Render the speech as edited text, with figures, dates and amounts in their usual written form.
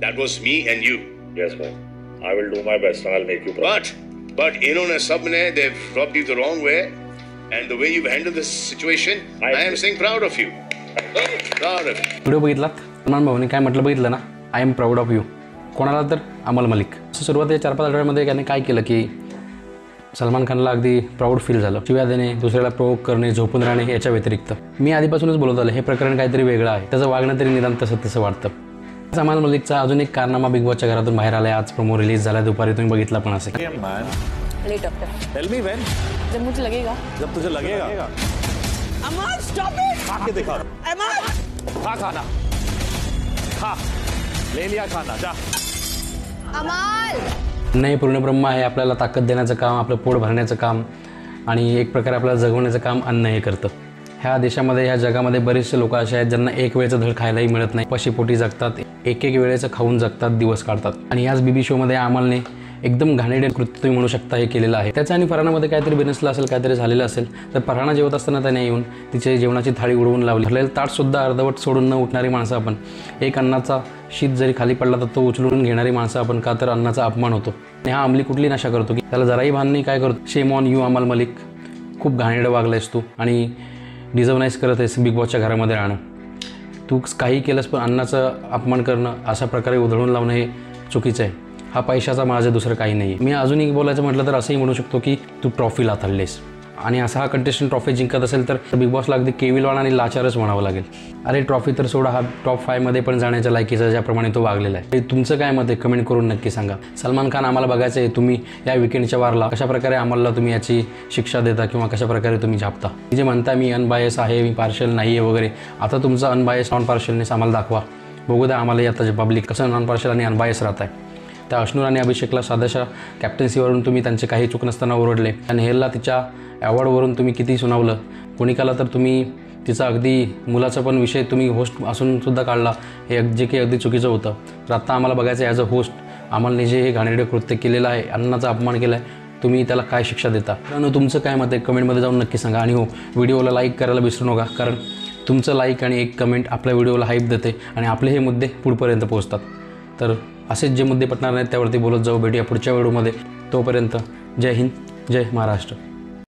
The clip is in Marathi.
That was me and you. Yes, man. I will do my best and I'll make you proud. But इन्होंने सबने they've rubbed you the wrong way, and the way you've handled this situation, I am saying proud of you. Proud of you. Video बघितलात? सलमान भाऊने काय म्हटलं बघितलं ना? I am proud of you. कोणाला तर अमल मलिक. सुरुवातीच्या 4-5 आठवड्यामध्ये त्याने काय केलं की सलमान खानला अगदी प्राऊड फील झालं. शिव्या देणे, दुसऱ्याला प्रोवोक करणे, झोपून राहणे याच्या व्यतिरिक्त मी आधीपासूनच बोलत आलो हे प्रकरण काहीतरी वेगळं आहे. त्याचं वागणं तरी निदान तसं वाटतं. अमल मलिकचा अजून एक कारनामा बिग बॉसच्या घरातून बाहेर आलाय. आज प्रोमो रिलीज झाला, दुपारी तुम्ही बघितला पण असेल. Tell me when? जब मुझे लगेगा. जब तुझे लगेगा. अमल stop it. खा के दिखा. अमल. खा खाना. खा. ले लिया खाना. जा. अमल. नाही, पूर्ण ब्रह्म आहे. आपल्याला ताकद देण्याचं काम, आपलं पोट भरण्याचं काम आणि एक प्रकारे आपल्याला जगवण्याचं काम अन्न हे करतं. ह्या देशामध्ये, ह्या जगामध्ये बरेचसे लोक असे आहेत ज्यांना एक वेळचं धड खायलाही मिळत नाही. पशीपोटी जगतात, एक वेळेचं खाऊन जगतात, दिवस काढतात. आणि ह्याच बीबी शोमध्ये अमलने एकदम घाणेरडे कृत्य तुम्ही म्हणू शकता हे केलेलं आहे. त्याचं आणि फरहानामध्ये काहीतरी बिनसलं असेल, काहीतरी झालेलं असेल. तर फरहाना जेवत असताना त्याने येऊन तिचे जेवणाची थाळी उडवून लावली. भरलेलं ताटसुद्धा अर्धवट सोडून न उठणारी माणसं आपण. एक अन्नाचा शीत जरी खाली पडला तर तो उचलून घेणारी माणसं आपण. का तर अन्नाचा अपमान होतो. आणि हा अंमली कुठली नशा करतो की त्याला जराही भान नाही. काय करतो? शेम ऑन यू अमल मलिक. खूप घाणेरडं वागलायस तू आणि डिझर्व नाहीस करत आहेस बिग बॉसच्या घरामध्ये राहणं. तू काही केलंस पण अन्नाचं अपमान करणं, अशा प्रकारे उधळून लावणं हे चुकीचं आहे. हा पैशाचा माझं दुसरं काही नाही. मी अजूनही बोलायचं म्हटलं तर असंही म्हणू शकतो की तू ट्रॉफी लाथडलेस. आणि असा हा कंटेस्टंट ट्रॉफी जिंकत असेल तर बिग बॉसला अगदी केविलवाण आणि लाचारच म्हणावं लागेल. अरे ट्रॉफी तर सोडा, हा टॉप 5 मध्ये पण जाण्याच्या लायकीचा ज्याप्रमाणे तो वागलेला आहे. तुमचं काय मत आहे कमेंट करून नक्की सांगा. सलमान खान आम्हाला बघायचं आहे. तुम्ही या विकेंडच्या वारला कशाप्रकारे आम्हाला तुम्ही याची शिक्षा देता किंवा कशाप्रकारे तुम्ही झापता. जे म्हणता मी अनबायस आहे, मी पार्शल नाही आहे वगैरे, आता तुमचं अनबायस नॉन पार्शलनेस आम्हाला दाखवा. बघू द्या आम्हाला आता जे पब्लिक कसं नॉन पार्शल आणि अनबायस राहत आहे. त्या अश्नूर आणि अभिषेकला साध्याशा कॅप्टन्सीवरून तुम्ही त्यांचे काही चूक नसताना ओरडले. आणि हेलला तिच्या अवॉर्डवरून तुम्ही किती सुनावलं. कोणिकाला तर तुम्ही तिचा अगदी मुलाचा पण विषय तुम्ही होस्ट असून सुद्धा काढला. हे जे काही अगदी चुकीचं होतं. तर आत्ता आम्हाला बघायचं ॲज अ होस्ट अमलने जे हे घाणेरडे कृत्य केलेलं आहे, अन्नाचा अपमान केला आहे, तुम्ही त्याला काय शिक्षा देता. कारण तुमचं काय मत आहे कमेंटमध्ये जाऊन नक्की सांगा. आणि हो, व्हिडिओला लाईक करायला विसरू नका. कारण तुमचं लाईक आणि एक कमेंट आपल्या व्हिडिओला हाईप देते आणि आपले हे मुद्दे पुढपर्यंत पोहोचतात. तर असेच जे मुद्दे पटणार नाहीत त्यावरती बोलत जाऊ. भेटूया पुढच्या व्हिडिओमध्ये. तोपर्यंत जय हिंद, जय महाराष्ट्र.